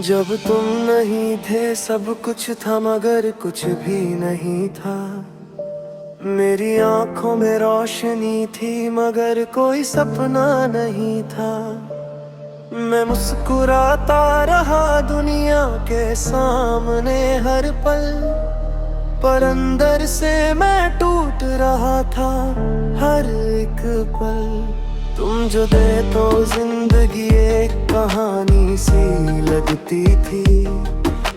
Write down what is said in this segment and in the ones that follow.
जब तुम नहीं थे सब कुछ था मगर कुछ भी नहीं था। मेरी आंखों में रोशनी थी मगर कोई सपना नहीं था। मैं मुस्कुराता रहा दुनिया के सामने हर पल, पर अंदर से मैं टूट रहा था हर एक पल। तुम जो दे तो जिंदगी एक कहानी सी लगती थी।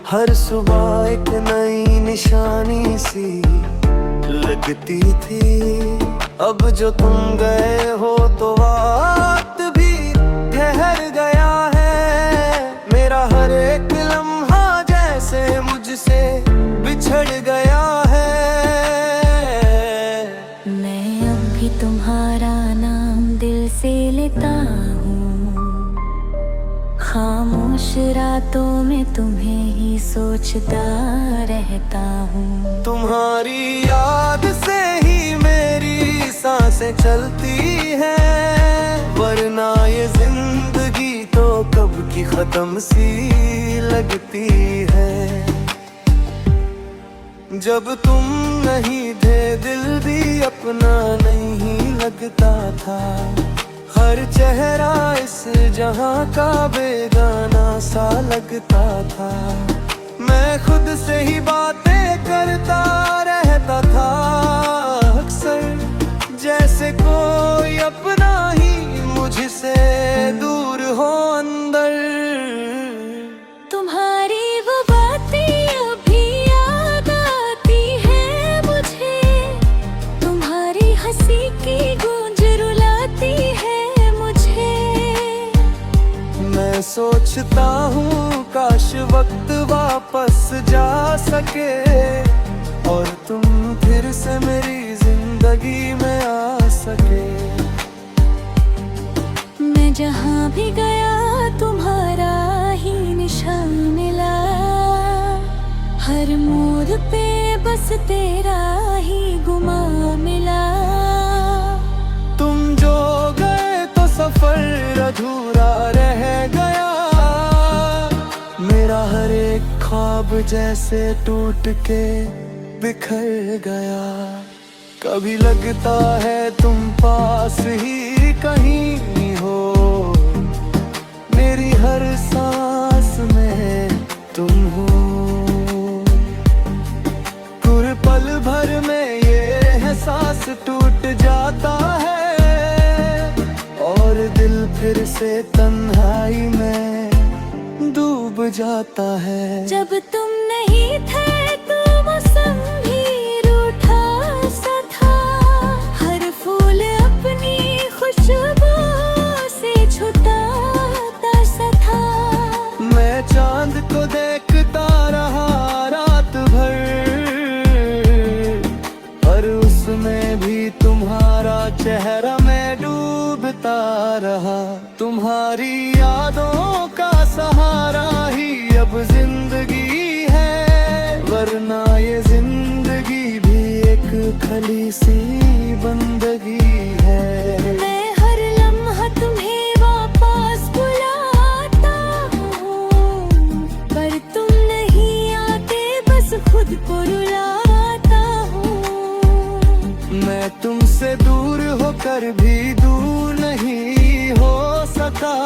हर सुबह एक नई निशानी सी लगती थी। अब जो तुम गए हो तो वक्त भी ठहर गया है। मेरा हर एक लम्हा जैसे मुझसे बिछड़ गया है। मैं अब भी तुम्हारा नाम दिल से लेता हूँ। खामोश रातों में तुम्हें ही सोचता रहता हूँ। तुम्हारी याद से ही मेरी सांसें चलती हैं, वरना ये जिंदगी तो कब की खत्म सी लगती है। जब तुम नहीं थे दिल भी अपना नहीं लगता था। हर चेहरा इस जहां का बेगाना सा लगता था। मैं खुद से ही बातें करता रहता था अक्सर, जैसे कोई अपना ही मुझसे दूर हो अंदर। तुम्हारी वो बातें अभी याद आती है मुझे। तुम्हारी हंसी की गूंज रुलाती है मुझे। मैं सोचता हूँ काश वक्त वापस जा सके और तुम फिर से मेरी जिंदगी में आ सके। मैं जहाँ भी गया तुम्हारा ही निशान मिला। हर मोड़ पे बस तेरा ही गुमा मिला। तुम जो गए तो सफर अधूरा रह गया। मेरा हर एक ख्वाब जैसे टूट के बिखर गया। कभी लगता है तुम पास ही कहीं हो, मेरी हर सांस में तुम हो। पूरे पल भर में ये एहसास टूट जाता है और दिल फिर से तन्हाई में डूब जाता है। जब तुम नहीं थे तो मौसम भी रूठा सा था। हर फूल अपनी खुशबू से छुटाता सा था। मैं चांद को देखता रहा रात भर, पर उसमें भी तुम्हारा चेहरा मैं डूबता रहा। तुम्हारी यादों का सहारा ही अब जिंदगी है, वरना ये जिंदगी भी एक खली सी बंदगी है। मैं हर लम्हा तुम्हें वापस बुलाता हूँ, पर तुम नहीं आते बस खुद को रुलाता हूँ। मैं तुमसे दूर होकर भी दूर नहीं हो सका।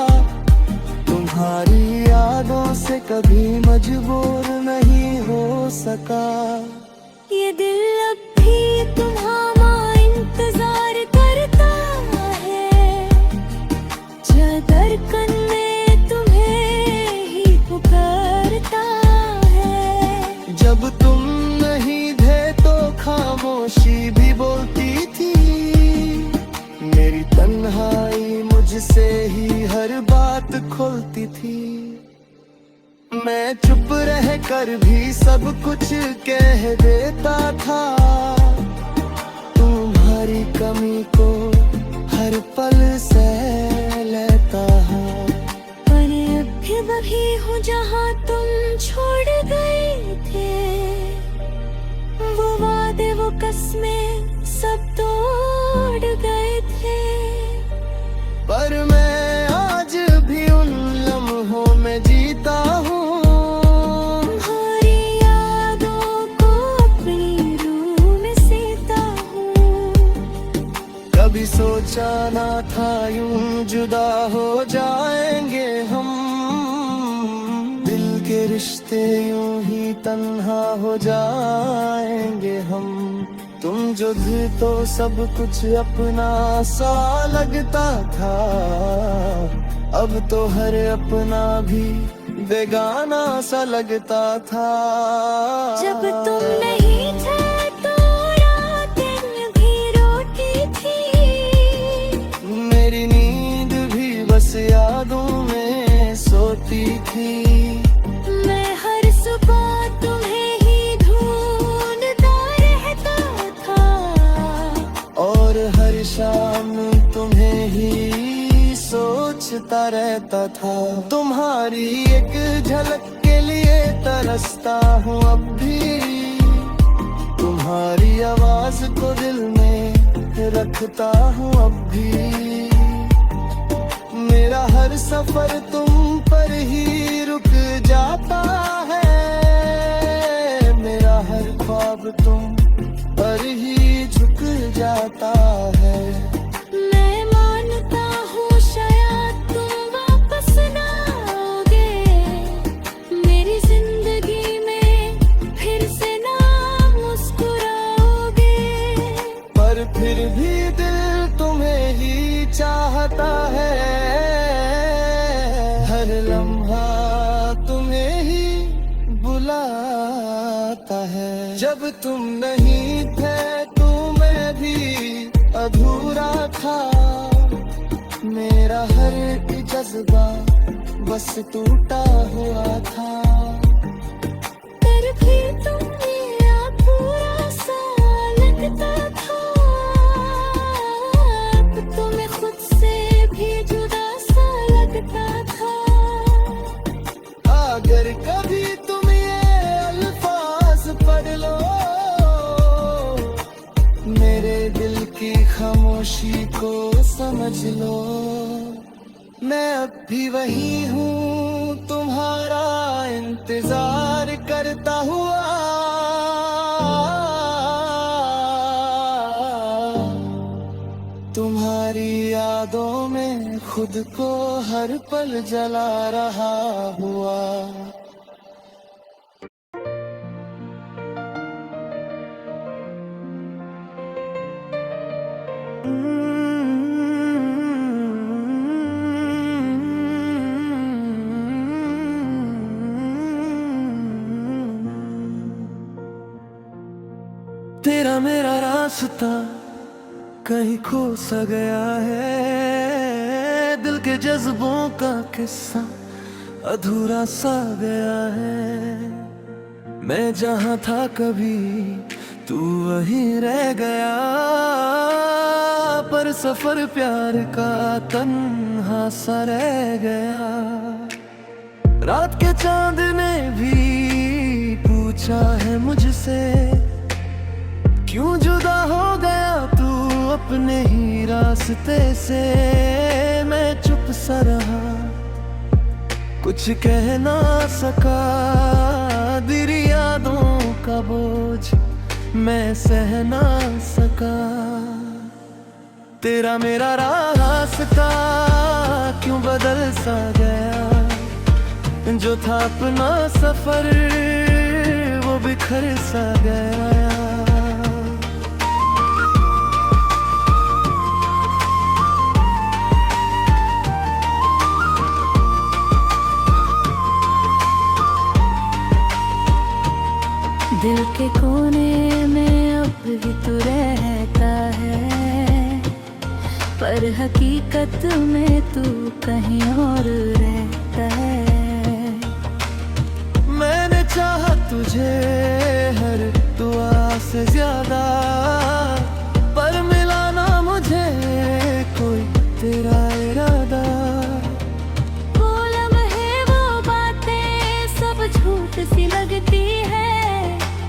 तुम्हारी यादों से कभी मजबूर नहीं हो सका। ये दिल अब भी तुम्हारा इंतजार करता है। धड़कन में तुम्हें ही पुकारता है। जब तुम नहीं थे तो खामोशी भी बोलती थी। मेरी तन्हाई मुझसे ही हर बात खोलती थी। मैं चुप रह कर भी सब कुछ कह देता था। तुम्हारी कमी को हर पल सह लेता हूँ। पर अब भी वही हूँ जहाँ तुम छोड़ गए थे। वो वादे वो कसमें सब तोड़ गए थे। पर मैं आज भी उन लम्हों में जीता हूँ सोचा ना था यूं जुदा हो जाएंगे हम, दिल के रिश्ते यूं ही तन्हा हो जाएंगे हम। तुम जो थे तो सब कुछ अपना सा लगता था, अब तो हर अपना भी बेगाना सा लगता था। जब तुम नहीं थे तो रातें भी रोती थी, मेरी नींद भी बस यादों में सोती थी। मैं हर सुबह तुम्हें ही ढूंढता रहता था, और हर शाम तुम्हें ही सोचता रहता था। तुम्हारी एक झलक के लिए तरसता हूँ अब भी, तुम्हारी आवाज को दिल में रखता हूँ अब भी। मेरा हर सफर तुम पर ही रुक जाता है, मेरा हर ख्वाब तुम पर ही झुक जाता है। मैं मानता हूँ शायद तुम वापस ना आओगे, मेरी जिंदगी में फिर से ना मुस्कुराओगे। पर फिर भी दिल तुम्हें ही चाहता है, हर लम्हा तुम्हें ही बुलाता है। जब तुम नहीं थे तो मैं भी अधूरा था, मेरा हर एक जज्बा बस टूटा हुआ था। पर फिर तुम मेरा पूरा सा लगता था, अब तुम्हें खुद से भी जुदा सा लगता था। अगर कभी तुम ये अल्फाज पढ़ लो, मेरे दिल की खामोशी को समझ लो। मैं अब भी वही हूँ तुम्हारा इंतजार करता हुआ, तुम्हारी यादों में खुद को हर पल जला रहा हुआ। तेरा मेरा रास्ता कहीं खो सा गया है, दिल के जज्बों का किस्सा अधूरा सा गया है। मैं जहाँ था कभी तू वहीं रह गया, पर सफर प्यार का तन्हा सा रह गया। रात के चांद ने भी पूछा है मुझसे, क्यों जुदा हो गया तू अपने ही रास्ते से। मैं चुप सा रहा, कुछ कह ना सका, दिल यादों का बोझ मैं सह ना सका। तेरा मेरा रास्ता क्यों बदल सा गया, जो था अपना सफर वो बिखर सा गया। दिल के कोने में अब भी तू रहता है, पर हकीकत में तू कहीं और रहता है। मैंने चाहा तुझे हर दुआ से ज्यादा, पर मिला ना मुझे कोई तेरा इरादा। वो लम्हे वो बातें सब झूठ सी लगती है,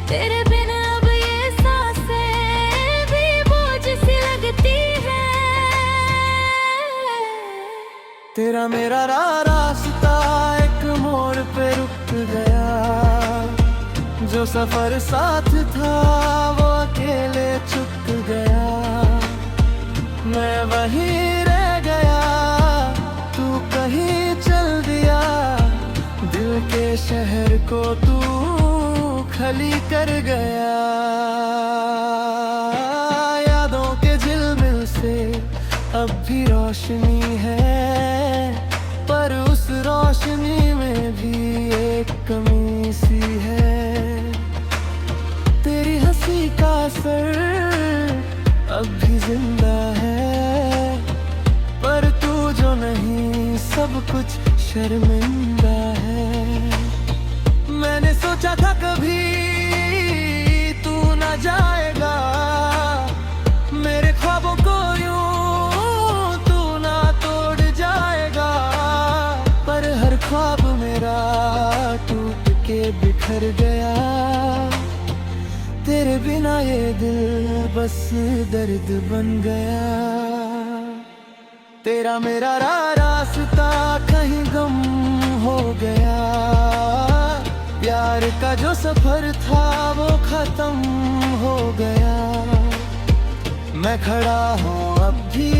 तेरे बिन अब ये सांसें भी बोझ सी लगती है। तेरा मेरा रास्ता एक मोड़ पे रुक गया, जो सफर साथ था वो अकेले चुक गया। मैं वहीं रह गया, तू कहीं चल दिया। दिल के शहर को तू खली कर गया। यादों के झिलमिल से अब भी रोशनी है, पर उस रोशनी में भी एक कमी सी है। तेरी हंसी का असर अब भी जिंदा है, पर तू जो नहीं सब कुछ शर्मिंदा है। मैंने सोचा था कभी तू ना जाएगा, मेरे ख्वाबों को यूं तू ना तोड़ जाएगा। पर हर ख्वाब मेरा टूट के बिखर गया। तेरे बिना ये दिल बस दर्द बन गया। तेरा मेरा रास्ता कहीं गम हो गया। प्यार का जो सफर था वो खत्म हो गया। मैं खड़ा हूँ अब भी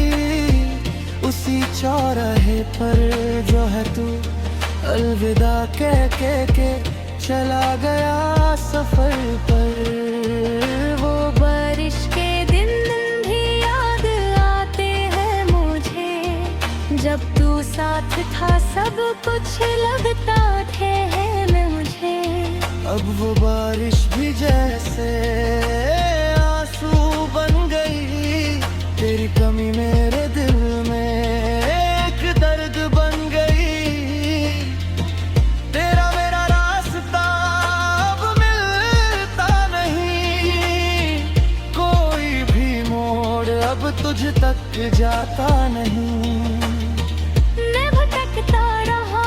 उसी चौराहे पर जो है तू अलविदा कह के चला गया सफर पर। वो बारिश के दिन भी याद आते हैं मुझे, जब तू साथ था सब कुछ लगता थे मुझे। अब वो बारिश भी जैसे आंसू बन गई। तेरी कमी मेरे दिल में एक दर्द बन गई। तेरा मेरा रास्ता अब मिलता नहीं, कोई भी मोड़ अब तुझ तक जाता नहीं। मैं भटकता रहा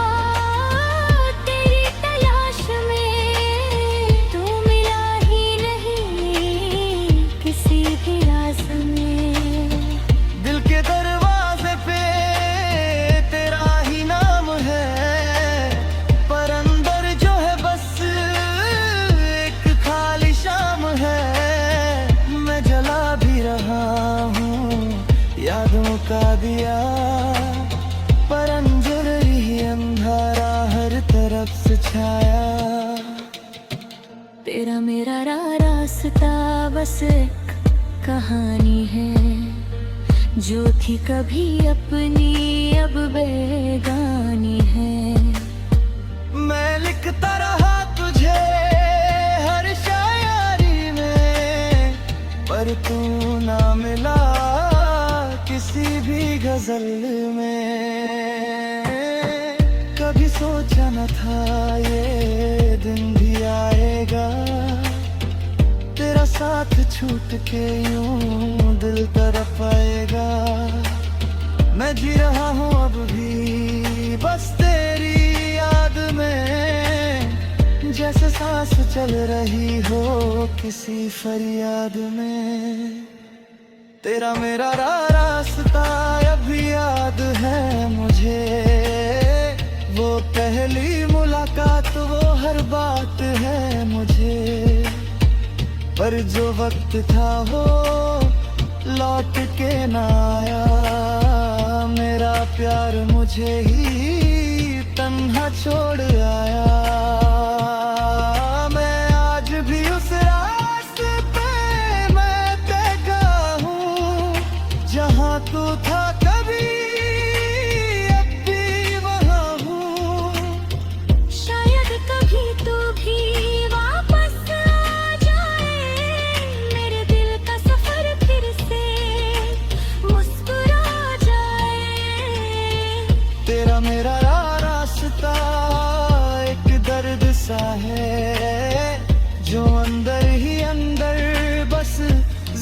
तेरी तलाश में, तू मिला ही नहीं किसी भी रास में। दिल के दरवाजे पे तेरा ही नाम है, पर अंदर जो है बस एक खाली शाम है। मैं जला भी रहा हूँ यादों का दिया, पर अंजर ही अंधारा हर तरफ से छाया। तेरा मेरा रास्ता बस एक कहानी है, जो थी कभी अपनी अब बेगानी है। मैं लिखता रहा तुझे हर शायरी में, पर तू ना मिला किसी भी गजल में। कभी सोचा न था ये दिन भी आएगा, तेरा साथ छूट के यूं दिल तरफ आएगा। मैं जी रहा हूँ अब भी बस तेरी याद में, जैसे सांस चल रही हो किसी फरियाद में। तेरा मेरा रास्ता अब भी याद है मुझे, वो पहली मुलाकात वो हर बात है मुझे। पर जो वक्त था वो लौट के ना आया, मेरा प्यार मुझे ही तन्हा छोड़ आया। मैं आज भी उस रास्ते पे मैं तेगा हूँ, जहाँ तू था कभी अब भी वहाँ हूँ। शायद कभी तू भी वापस आ जाए, मेरे दिल का सफर फिर से मुस्कुरा जाए। तेरा मेरा रास्ता एक दर्द सा है, जो अंदर ही अंदर बस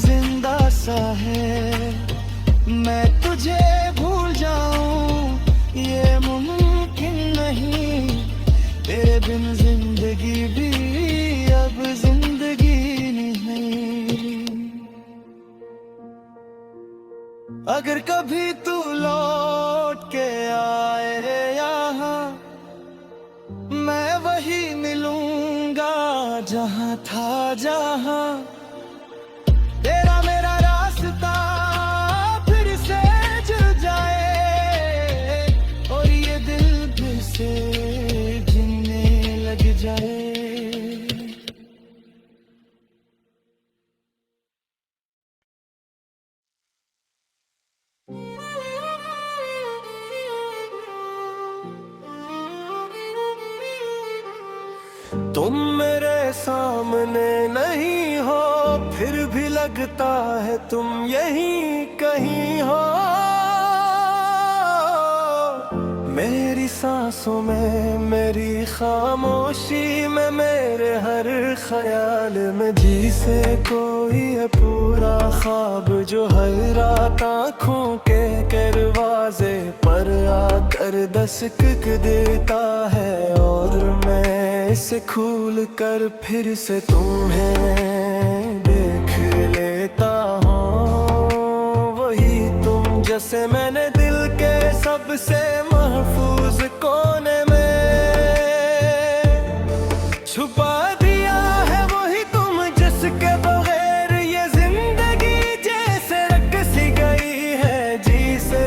जिंदा सा है। मैं तुझे भूल जाऊं ये मुमकिन नहीं, तेरे बिन जिंदगी भी अब जिंदगी नहीं। अगर कभी तू लौट के आए यहाँ, मैं वही मिलूंगा जहाँ था जहाँ। तेरा मेरा रास्ता फिर तुम मेरे सामने नहीं हो, फिर भी लगता है तुम यहीं कहीं हो। मेरी सांसों में, मेरी खामोशी में, मेरे हर ख्याल में जिसे कोई है पूरा ख्वाब, जो हर रात आँखों के दरवाजे पर आकर दस्तक देता है। और मैं इसे खोल कर फिर से तुम्हें देख लेता हूँ। वही तुम जैसे मैंने दिल के सबसे महफूज कोने में छुपा दिया है। वही तुम जिसके बगैर ये जिंदगी जैसे रक सी गई है जी से।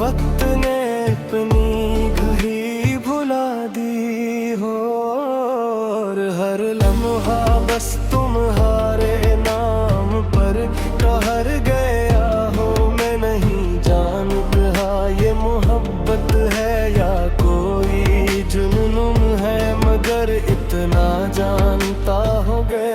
वक्त ने अपनी घड़ी भुला दी हो, और हर लम्हा बस तुम्हारे नाम पर ठहर गया हो। मैं नहीं जानता ये मोहब्बत है या कोई जुनून है, मगर इतना जानता हो गए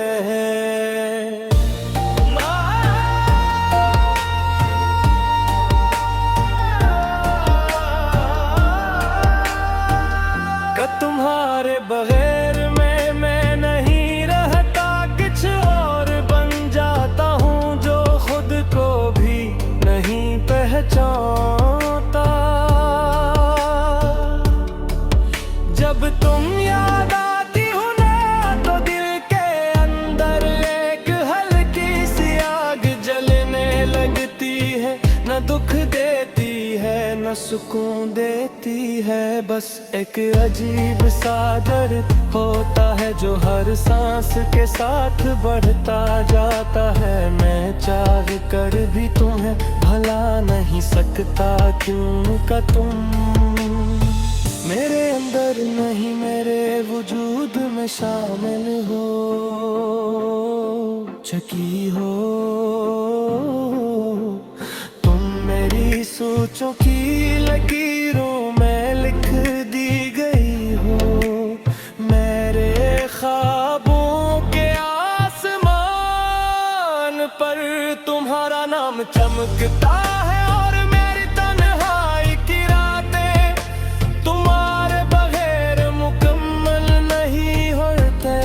कि तुम्हारे बगैर मैं नहीं रहता। कुछ और बन जाता हूँ जो खुद को भी नहीं पहचानता। जब तुम याद आती हो ना, तो दिल के अंदर एक हल्की सी आग जलने लगती है। न दुख देती है न सुकून देती है, बस एक अजीब सा दर्द होता है जो हर सांस के साथ बढ़ता जाता है। मैं चाह कर भी तुम्हें भला नहीं सकता, क्यों का तुम मेरे अंदर नहीं, मेरे वजूद में शामिल हो चुकी हो। तुम मेरी सोचों की लकीरों में लिख दी गई हो। मेरे ख्वाबों के आसमान पर तुम्हारा नाम चमकता है, और मेरी तन्हाई की रातें तुम्हारे बगैर मुकम्मल नहीं होते।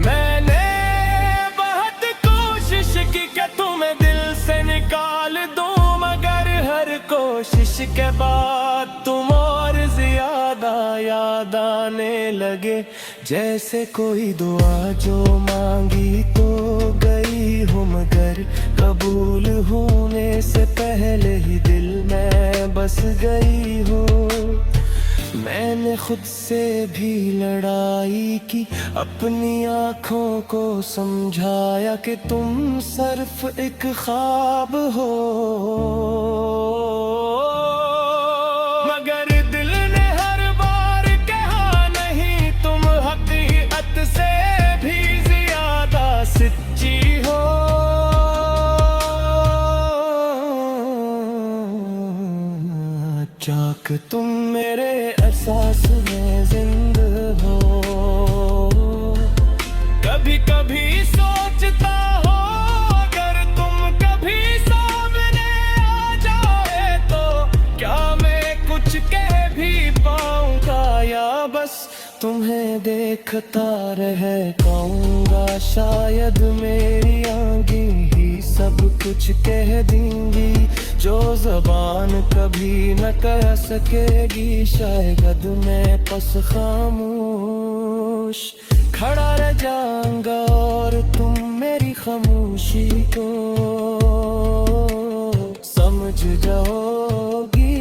मैंने बहुत कोशिश की कि तुम्हें दिल से निकाल दूं, मगर हर कोशिश के बाद तुम और ज्यादा याद आने लगे। जैसे कोई दुआ जो मांगी तो गई हो, मगर कबूल होने से पहले ही दिल में बस गई हो। मैंने खुद से भी लड़ाई की, अपनी आँखों को समझाया कि तुम सिर्फ एक ख्वाब हो। मगर दिल ने हर बार कहा नहीं, तुम हकीकत से भी ज्यादा सच्ची हो। चाक तुम मेरे एहसास में जिंदा हो। कभी कभी सोचता हो, अगर तुम कभी सामने आ जाए तो क्या मैं कुछ कह भी पाऊंगा, या बस तुम्हें देखता रह पाऊंगा। शायद मेरी आंखें ही सब कुछ कह देंगी जो ज़बान कभी न कह सकेगी। शायद मैं बस खामोश खड़ा रह जाऊंगा, और तुम मेरी खामोशी को समझ जाओगी।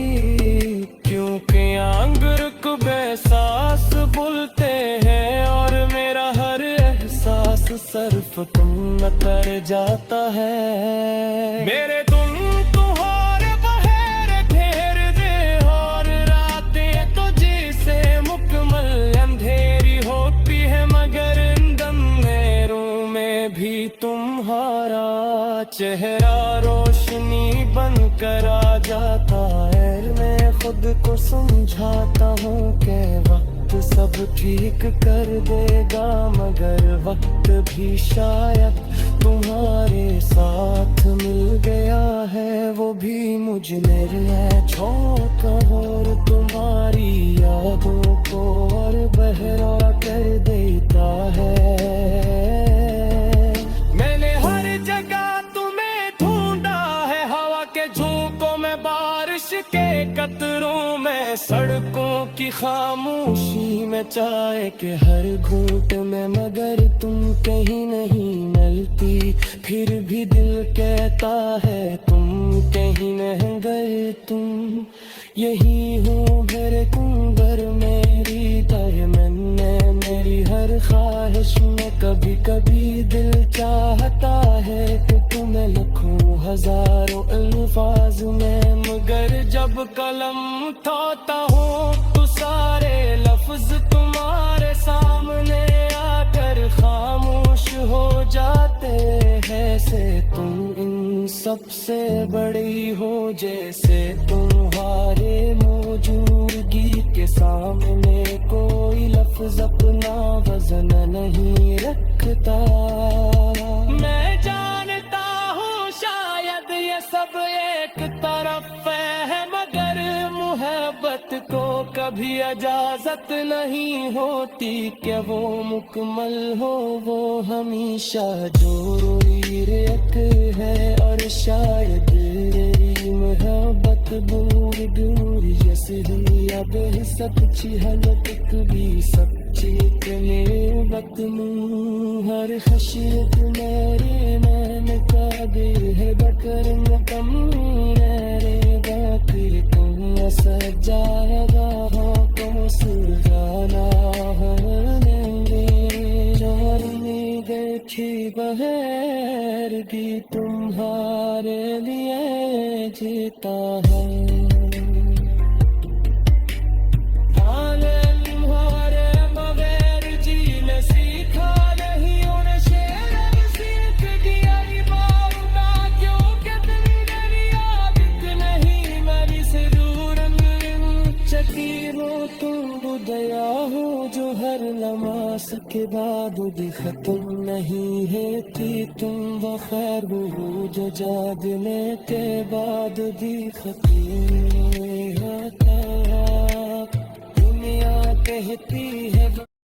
क्योंकि आंगर को बेसास बोलते हैं, और मेरा हर एहसास सिर्फ तुम में कर जाता है। मेरे तुम तुम्हारे बहर घेर दे, और रातें तो जैसे मुकम्मल अंधेरी होती है, मगर इन अंधेरों में भी तुम्हारा चेहरा रोशनी बनकर आ जाता है। खुद को समझाता हूँ कि वक्त सब ठीक कर देगा, मगर वक्त भी शायद तुम्हारे साथ मिल गया है। वो भी मुझ में छोड़कर और तुम्हारी यादों को और बहरा कर देता है। मैंने हर जगह तुम्हें ढूंढा है, हवा के झोंकों में, बारिश के कतरों में, सड़कों की खामोशी में, चाय के हर घूंट में, मगर तुम कहीं नहीं मिलती। फिर भी दिल कहता है तुम कहीं नहीं गए। तुम यही हो मेरे कुंबर, मेरी दायमन मेरी हर ख्वाहिश में। कभी कभी दिल चाहता है कि तुम्हें लिखूं हजारों अल्फाज में, मगर जब कलम उठाता हूँ तो सारे लफ्ज तुम्हारे सामने आकर खामोश हो जाते हैं। से तुम इन सबसे बड़ी हो, जैसे तुम्हारे मौजूदगी के सामने कोई लफ्ज अपना वजन नहीं रखता। मैं जानता हूँ शायद ये सब एक तरफ है, मगर मोहब्बत को कभी इजाजत नहीं होती कि वो मुकम्मल हो। वो हमेशा जो रोई रेक है, और शायद तेरी मोहब्बत दूर दूर यसी अब सच्ची हलक भी सच्ची कले बतनू। हर खशियत मेरे नैन का दे है बकर न कम रे बाकी तुम सजाएगा हो तुम सुजाना देखी बहर भी तुम्हारे लिए जीता है। तुम्हारे बगैर जीने सीखा नहीं, उन्हें शेर सीख दिया मारूंगा क्योंकि तेरी आदत नहीं मेरी से दूर। चकीरों तुम दया हो जो हर नमाज के बाद भी खत्म नहीं है थी। तुम वो खैर हो जो जागने के बाद भी खत्म होता। दुनिया कहती है